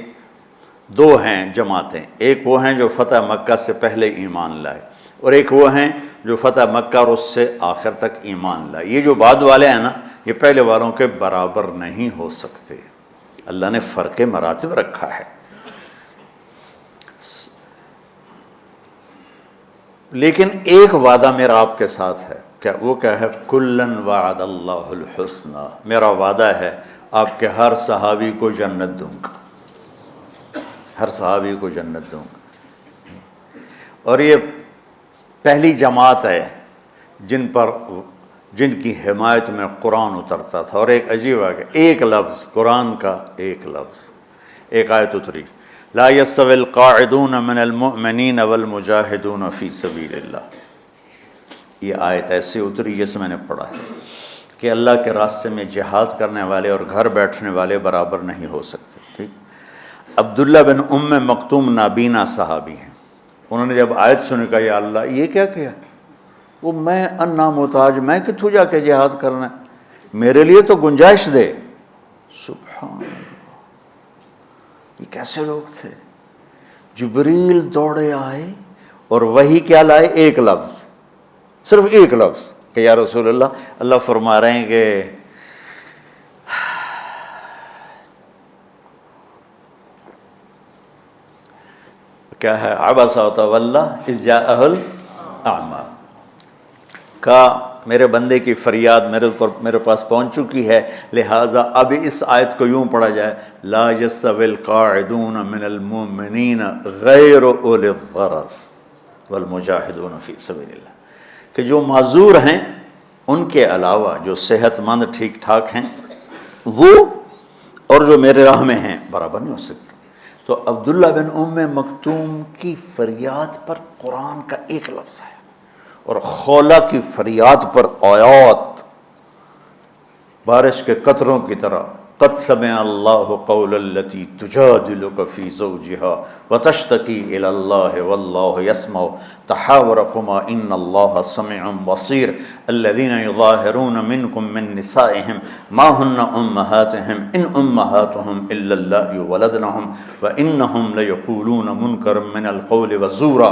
دو ہیں جماعتیں، ایک وہ ہیں جو فتح مکہ سے پہلے ایمان لائے، اور ایک وہ ہیں جو فتح مکہ اور اس سے آخر تک ایمان لائے. یہ جو بعد والے ہیں نا، یہ پہلے والوں کے برابر نہیں ہو سکتے. اللہ نے فرق مراتب رکھا ہے. لیکن ایک وعدہ میرا آپ کے ساتھ ہے. وہ کیا ہے؟ کلن وعد اللہ الحسنہ. میرا وعدہ ہے آپ کے ہر صحابی کو جنت دوں گا، ہر صحابی کو جنت دوں گا. اور یہ پہلی جماعت ہے جن کی حمایت میں قرآن اترتا تھا. اور ایک عجیب ہے کہ ایک لفظ قرآن کا، ایک لفظ، ایک آیت اتری، لا یستوی القاعدون من المؤمنین والمجاہدون فی سبیل اللہ. یہ آیت ایسی اتری جیسے میں نے پڑھا ہے کہ اللہ کے راستے میں جہاد کرنے والے اور گھر بیٹھنے والے برابر نہیں ہو سکتے. ٹھیک. عبداللہ بن ام مکتوم نابینا صحابی ہیں. انہوں نے جب آیت سنی کہا یا اللہ یہ کیا کیا؟ وہ میں انا محتاج، میں کتوں جا کے جہاد کرنا ہے، میرے لیے تو گنجائش دے. سبحان اللہ، یہ کیسے لوگ تھے؟ جبریل دوڑے آئے اور وہی کیا لائے؟ ایک لفظ، صرف ایک لفظ کہ یا رسول اللہ. اللہ فرما رہے ہیں کہ کیا ہے؟ عبس وتولی اذ جاءہ الاعمی. کہا میرے بندے کی فریاد میرے پاس پہنچ چکی ہے، لہٰذا اب اس آیت کو یوں پڑھا جائے، لا یستوی القاعدون من المؤمنین غیر اولی الضرر والمجاہدون فی سبیل اللہ، کہ جو معذور ہیں ان کے علاوہ جو صحت مند ٹھیک ٹھاک ہیں وہ اور جو میرے راہ میں ہیں برابر نہیں ہو سکتے۔ تو عبداللہ بن ام مکتوم کی فریاد پر قرآن کا ایک لفظ ہے، اور خولہ کی فریاد پر آیات بارش کے قطروں کی طرح، قد سمع اللہ قول التی تجادلک فی زوجها وتشتکی الی اللہ واللہ یسمع تحاورکما ان اللہ سمیع بصیر الذین یظاہرون منکم من نسائہم ما ہن امہاتہم ان امہاتہم الا اللہ ولدنہم وانہم لیقولون منکرا من القول وزورا۔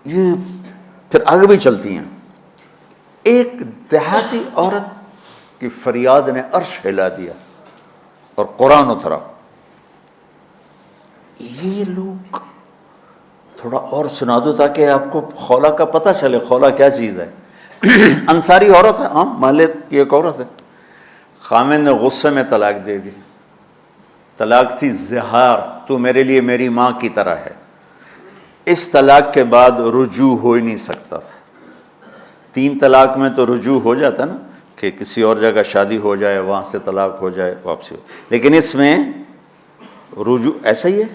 یہ پھر آگے بھی چلتی ہیں۔ ایک دیہاتی عورت کی فریاد نے عرش ہلا دیا اور قرآن اترا۔ یہ لوگ تھوڑا اور سنا دو تاکہ آپ کو خولہ کا پتہ چلے، خولہ کیا چیز ہے۔ انصاری عورت ہے، ہاں محلے کی ایک عورت ہے، خامن نے غصے میں طلاق دے دی، طلاق تھی زہار، تو میرے لیے میری ماں کی طرح ہے۔ اس طلاق کے بعد رجوع ہو ہی نہیں سکتا تھا۔ 3 طلاق میں تو رجوع ہو جاتا نا، کہ کسی اور جگہ شادی ہو جائے، وہاں سے طلاق ہو جائے، واپسی ہو، لیکن اس میں رجوع ایسا ہی ہے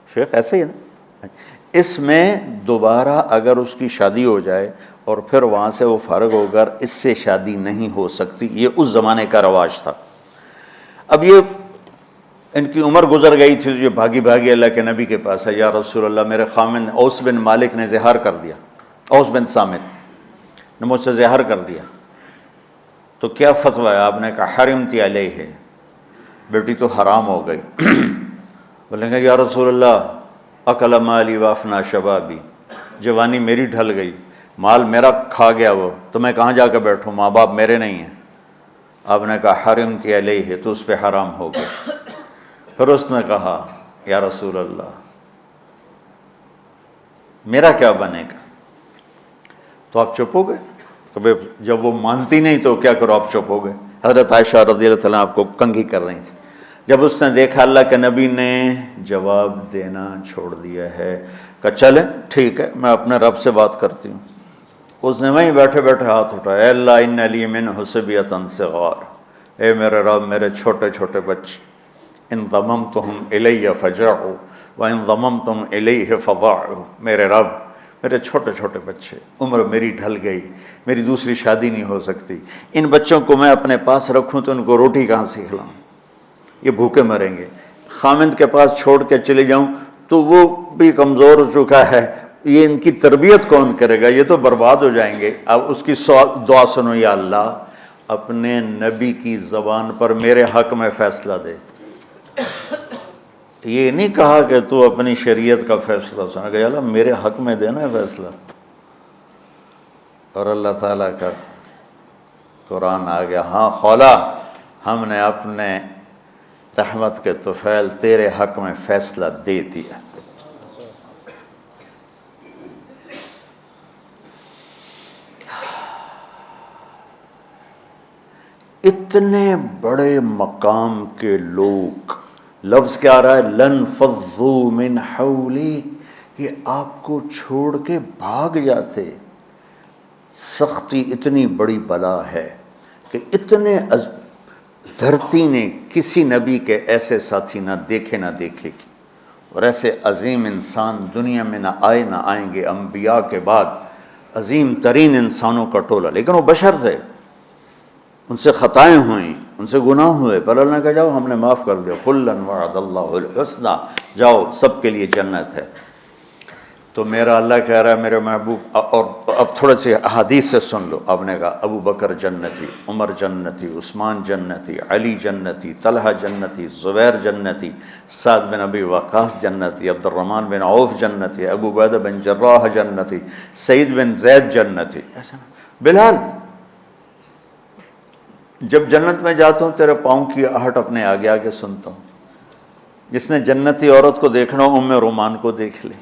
شیخ، ایسا ہی ہے نا، اس میں دوبارہ اگر اس کی شادی ہو جائے اور پھر وہاں سے وہ فارغ ہو کر اس سے شادی نہیں ہو سکتی، یہ اس زمانے کا رواج تھا۔ اب یہ ان کی عمر گزر گئی تھی، جو بھاگی بھاگی اللہ کے نبی کے پاس ہے، یا رسول اللہ میرے خامن اوس بن مالک نے زہار کر دیا، اوس بن صامت نے مجھ سے زہار کر دیا، تو کیا فتویٰ ہے؟ آپ نے کہا حرمتی علیہ ہے، بیٹی تو حرام ہو گئی۔ بولیں گے یا رسول اللہ اکل مالی وافنا شبابی، جوانی میری ڈھل گئی، مال میرا کھا گیا وہ، تو میں کہاں جا کے بیٹھوں، ماں باپ میرے نہیں ہیں۔ آپ نے کہا حرمتی علیہ ہے، تو اس پہ حرام ہو گیا۔ پھر اس نے کہا یا رسول اللہ میرا کیا بنے گا؟ تو آپ چپ ہو گئے، کہ جب وہ مانتی نہیں تو کیا کرو، آپ چپ ہو گئے۔ حضرت عائشہ رضی اللہ تعالیٰ آپ کو کنگھی کر رہی تھی۔ جب اس نے دیکھا اللہ کے نبی نے جواب دینا چھوڑ دیا ہے، کہ چلے ٹھیک ہے میں اپنے رب سے بات کرتی ہوں، اس نے وہیں بیٹھے بیٹھے ہاتھ اٹھایا، اے اللہ ان لی منہ صبیۃ صغار، اے میرے رب میرے چھوٹے چھوٹے بچے، ان ضممتہم الی فجعوا وان ضممتم الیہ فضاعوا، میرے رب میرے چھوٹے چھوٹے بچے، عمر میری ڈھل گئی، میری دوسری شادی نہیں ہو سکتی، ان بچوں کو میں اپنے پاس رکھوں تو ان کو روٹی کہاں سے کھلاؤں، یہ بھوکے مریں گے، خامند کے پاس چھوڑ کے چلے جاؤں تو وہ بھی کمزور ہو چکا ہے، یہ ان کی تربیت کون کرے گا، یہ تو برباد ہو جائیں گے۔ اب اس کی دعا سنو، یا اللہ اپنے نبی کی زبان پر میرے حق میں فیصلہ دے۔ یہ نہیں کہا کہ تو اپنی شریعت کا فیصلہ سنا، کہ اللہ میرے حق میں دینا ہے فیصلہ۔ اور اللہ تعالیٰ کا قرآن آ گیا، ہاں خولا ہم نے اپنے رحمت کے طفیل تیرے حق میں فیصلہ دے دیا۔ اتنے بڑے مقام کے لوگ، لفظ کیا آ رہا ہے، لن فضوا من حولک، یہ آپ کو چھوڑ کے بھاگ جاتے۔ سختی اتنی بڑی بلا ہے کہ اتنے دھرتی نے کسی نبی کے ایسے ساتھی نہ دیکھے نہ دیکھے گی، اور ایسے عظیم انسان دنیا میں نہ آئے نہ آئیں گے۔ انبیاء کے بعد عظیم ترین انسانوں کا ٹولہ، لیکن وہ بشر تھے، ان سے خطائیں ہوئیں، ان سے گناہ ہوئے، پر اللہ نے کہا جاؤ ہم نے معاف کر دیا، کلا وعد اللہ الحسنی، جاؤ سب کے لیے جنت ہے۔ تو میرا اللہ کہہ رہا ہے میرے محبوب، اور اب تھوڑے سے احادیث سے سن لو۔ آپ نے کہا ابو بکر جنتی، عمر جنتی، عثمان جنتی، علی جنتی، طلحہ جنتی، زبیر جنتی، سعد بن ابی وقاص جنتی، عبد الرحمن بن عوف جنتی، ابو عبیدہ بن جراح جنتی، سعید بن زید جنتی، ایسا نا بلال جب جنت میں جاتا ہوں تیرے پاؤں کی آہٹ اپنے آگے آگے سنتا ہوں۔ جس نے جنتی عورت کو دیکھنا ہو ام رومان کو دیکھ لے،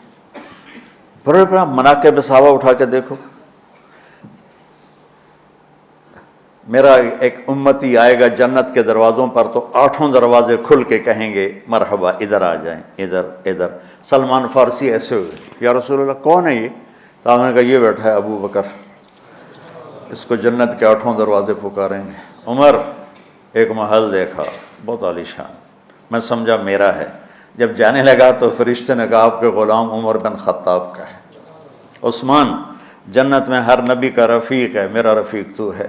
بڑے بڑا مناقب صحابہ اٹھا کے دیکھو، میرا ایک امتی آئے گا جنت کے دروازوں پر تو 8 دروازے کھل کے کہیں گے مرحبا ادھر آ جائیں، ادھر ادھر۔ سلمان فارسی ایسے ہوئے، یا رسول اللہ کون ہے یہ؟ تو آپ نے کہا یہ بیٹھا ہے ابو بکر، اس کو جنت کے 8 دروازے پکاریں گے۔ عمر ایک محل دیکھا بہت عالی شان، میں سمجھا میرا ہے۔ جب جانے لگا تو فرشتے نے کہا آپ کے غلام عمر بن خطاب کا ہے۔ عثمان جنت میں ہر نبی کا رفیق ہے، میرا رفیق تو ہے۔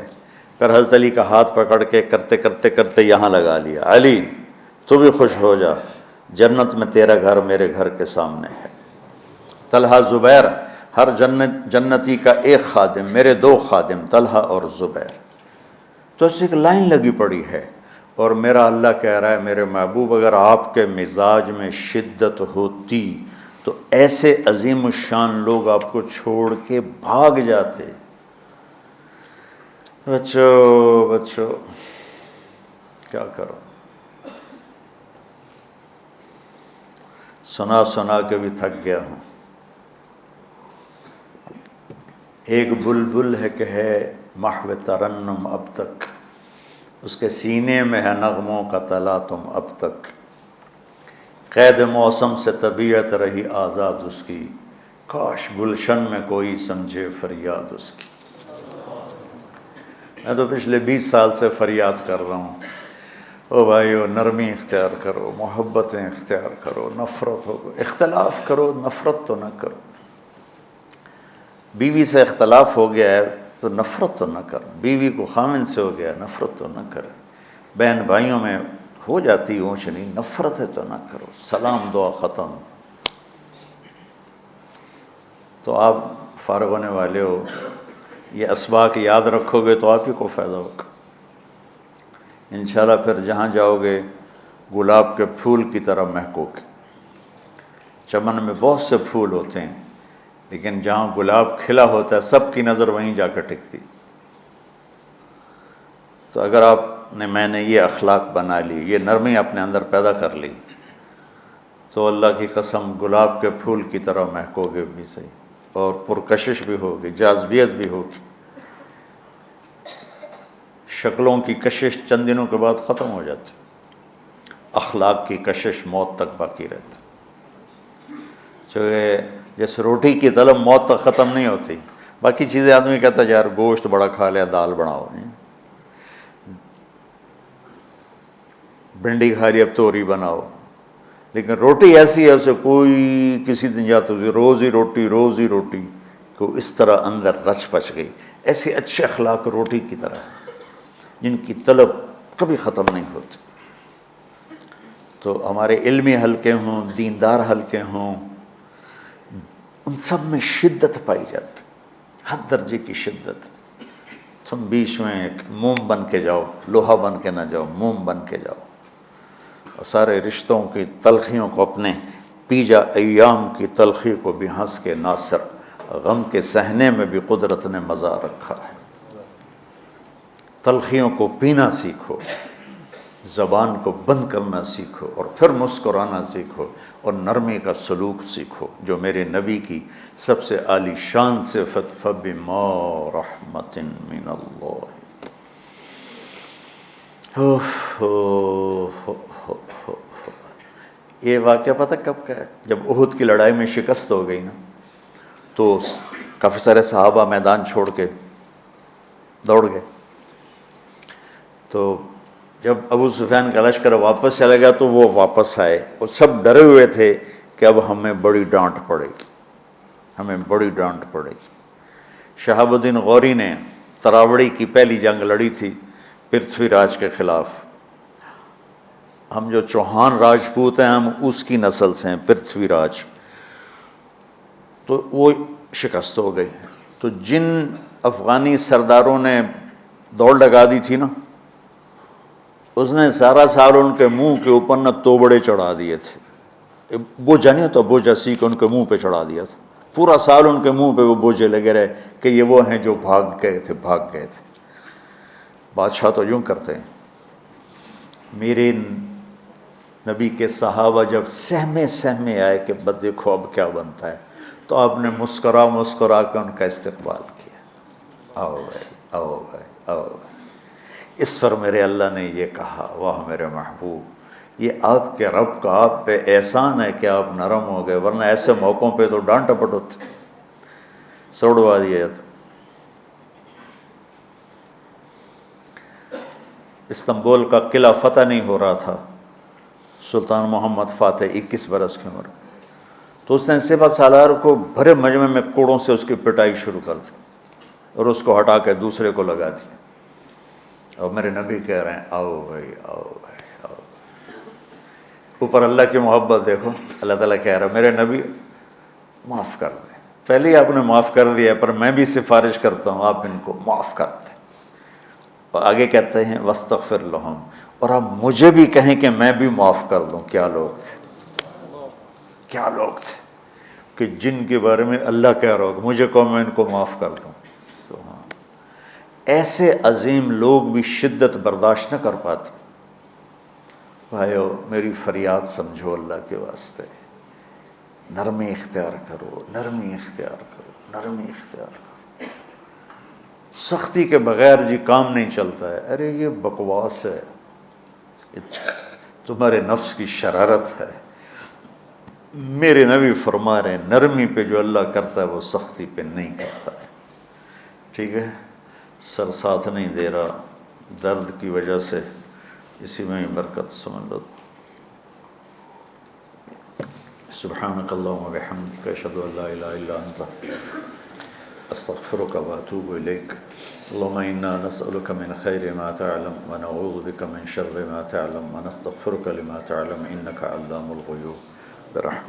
پھر حضرت علی کا ہاتھ پکڑ کے کرتے کرتے کرتے یہاں لگا لیا، علی تو بھی خوش ہو جا، جنت میں تیرا گھر میرے گھر کے سامنے ہے۔ طلحہ زبیر، ہر جنتی کا ایک خادم، میرے 2 خادم طلحہ اور زبیر۔ تو اس ایک لائن لگی پڑی ہے، اور میرا اللہ کہہ رہا ہے میرے محبوب اگر آپ کے مزاج میں شدت ہوتی تو ایسے عظیم الشان لوگ آپ کو چھوڑ کے بھاگ جاتے۔ بچو کیا کرو، سنا سنا کے بھی تھک گیا ہوں۔ ایک بلبل ہے کہ ہے محو ترنم اب تک، اس کے سینے میں ہے نغموں کا تلا تم اب تک، قید موسم سے طبیعت رہی آزاد اس کی، کاش گلشن میں کوئی سمجھے فریاد اس کی۔ میں تو پچھلے 20 سال سے فریاد کر رہا ہوں، او بھائیو نرمی اختیار کرو، محبتیں اختیار کرو، نفرت ہو، اختلاف کرو، نفرت تو نہ کرو۔ بیوی سے اختلاف ہو گیا ہے تو نفرت تو نہ کر، بیوی کو خامن سے ہو گیا نفرت تو نہ کر، بہن بھائیوں میں ہو جاتی اونچ نہیں، نفرت ہے تو نہ کرو، سلام دعا ختم۔ تو آپ فارغ ہونے والے ہو، یہ اسباق یاد رکھو گے تو آپ ہی کو فائدہ ہوگا انشاءاللہ۔ پھر جہاں جاؤ گے گلاب کے پھول کی طرح مہکو گے۔ چمن میں بہت سے پھول ہوتے ہیں، لیکن جہاں گلاب کھلا ہوتا ہے سب کی نظر وہیں جا کر ٹکتی۔ تو اگر میں نے یہ اخلاق بنا لی، یہ نرمی اپنے اندر پیدا کر لی، تو اللہ کی قسم گلاب کے پھول کی طرح مہکو گے بھی صحیح، اور پرکشش بھی ہوگی، جاذبیت بھی ہوگی۔ شکلوں کی کشش چند دنوں کے بعد ختم ہو جاتی، اخلاق کی کشش موت تک باقی رہتی۔ جیسے روٹی کی طلب موت تک ختم نہیں ہوتی، باقی چیزیں آدمی کہتا ہے یار گوشت بڑا کھا لیا، دال بناؤ، بھنڈی کھا لی اب توری بناؤ، لیکن روٹی ایسی ہے اسے کوئی کسی دن جاتا روز ہی روٹی کو اس طرح اندر رچ پچ گئی۔ ایسے اچھے اخلاق روٹی کی طرح جن کی طلب کبھی ختم نہیں ہوتی۔ تو ہمارے علمی حلقے ہوں، دیندار حلقے ہوں، ان سب میں شدت پائی جاتی، ہر درجے کی شدت۔ تم بیچ میں ایک موم بن کے جاؤ، لوہا بن کے نہ جاؤ، موم بن کے جاؤ، اور سارے رشتوں کی تلخیوں کو اپنے پی جا، ایام کی تلخی کو بھی ہنس کے ناصر، غم کے سہنے میں بھی قدرت نے مزہ رکھا ہے۔ تلخیوں کو پینا سیکھو، زبان کو بند کرنا سیکھو، اور پھر مسکرانا سیکھو، اور نرمی کا سلوک سیکھو جو میرے نبی کی سب سے عالی شان صفت فَبِمَا رَحْمَةٍ مِّنَ اللَّهِ۔ یہ واقعہ پتہ کب کا ہے؟ جب احد کی لڑائی میں شکست ہو گئی نا، تو کافی سارے صحابہ میدان چھوڑ کے دوڑ گئے۔ تو جب ابو سفیان کا لشکر واپس چلا گیا تو وہ واپس آئے، وہ سب ڈرے ہوئے تھے کہ اب ہمیں بڑی ڈانٹ پڑے گی، ہمیں بڑی ڈانٹ پڑے گی۔ شہاب الدین غوری نے تراوڑی کی پہلی جنگ لڑی تھی پرتھوی راج کے خلاف۔ ہم جو چوہان راجپوت ہیں ہم اس کی نسل سے ہیں، پرتھوی راج، تو وہ شکست ہو گئی۔ تو جن افغانی سرداروں نے دوڑ لگا دی تھی نا، اس نے سارا سال ان کے منہ کے اوپر نہ توبڑے چڑھا دیے تھے، بوجھا نہیں ہوتا، بوجھا سیکھ ان کے منہ پہ چڑھا دیا تھا، پورا سال ان کے منہ پہ وہ بوجھے لگے رہے کہ یہ وہ ہیں جو بھاگ گئے تھے۔ بادشاہ تو یوں کرتے ہیں۔ میرے نبی کے صحابہ جب سہمے آئے کہ بس دیکھو اب کیا بنتا ہے، تو آپ نے مسکرا کے ان کا استقبال کیا، آؤ بھائی، آؤ بھائی، آؤ بھائی۔ اس پر میرے اللہ نے یہ کہا، واہ میرے محبوب، یہ آپ کے رب کا آپ پہ احسان ہے کہ آپ نرم ہو گئے، ورنہ ایسے موقعوں پہ تو ڈانٹ ڈپٹ ہوتی، سوڑوا دیا جاتا۔ استنبول کا قلعہ فتح نہیں ہو رہا تھا، سلطان محمد فاتح 21 برس کی عمر، تو اس نے سپہ سالار کو بھرے مجمع میں کوڑوں سے اس کی پٹائی شروع کر دی اور اس کو ہٹا کے دوسرے کو لگا دیا۔ اور میرے نبی کہہ رہے ہیں آؤ بھائی آؤ بھائی آؤ۔ اوپر اللہ کی محبت دیکھو، اللہ تعالیٰ کہہ رہا ہے میرے نبی معاف کر دیں، پہلے ہی آپ نے معاف کر دیا، پر میں بھی سفارش کرتا ہوں آپ ان کو معاف کر دیں۔ اور آگے کہتے ہیں وَاسْتَغْفِرْ لَهُمْ، اور آپ مجھے بھی کہیں کہ میں بھی معاف کر دوں۔ کیا لوگ تھے، کیا لوگ تھے کہ جن کے بارے میں اللہ کہہ رہا ہوگا مجھے کہو میں ان کو معاف کر دوں۔ سبحان، ایسے عظیم لوگ بھی شدت برداشت نہ کر پاتے۔ بھائیو میری فریاد سمجھو اللہ کے واسطے، نرمی اختیار کرو، نرمی اختیار کرو، نرمی اختیار کرو۔ سختی کے بغیر جی کام نہیں چلتا ہے، ارے یہ بکواس ہے، تمہارے نفس کی شرارت ہے۔ میرے نبی فرما رہے ہیں نرمی پہ جو اللہ کرتا ہے وہ سختی پہ نہیں کرتا ہے۔ ٹھیک ہے، سر ساتھ نہیں دے رہا درد کی وجہ سے، اسی میں ہی برکت سمجھ لو۔ سبحانک اللہم و بحمدک، اشہد ان لا الہ الا انت، استغفرک و اتوب الیک۔ اللہم انا نسألک من خیر ما تعلم ونعوذ بک من شر ما تعلم ونستغفرک لما تعلم انک علام الغیوب برحمتک۔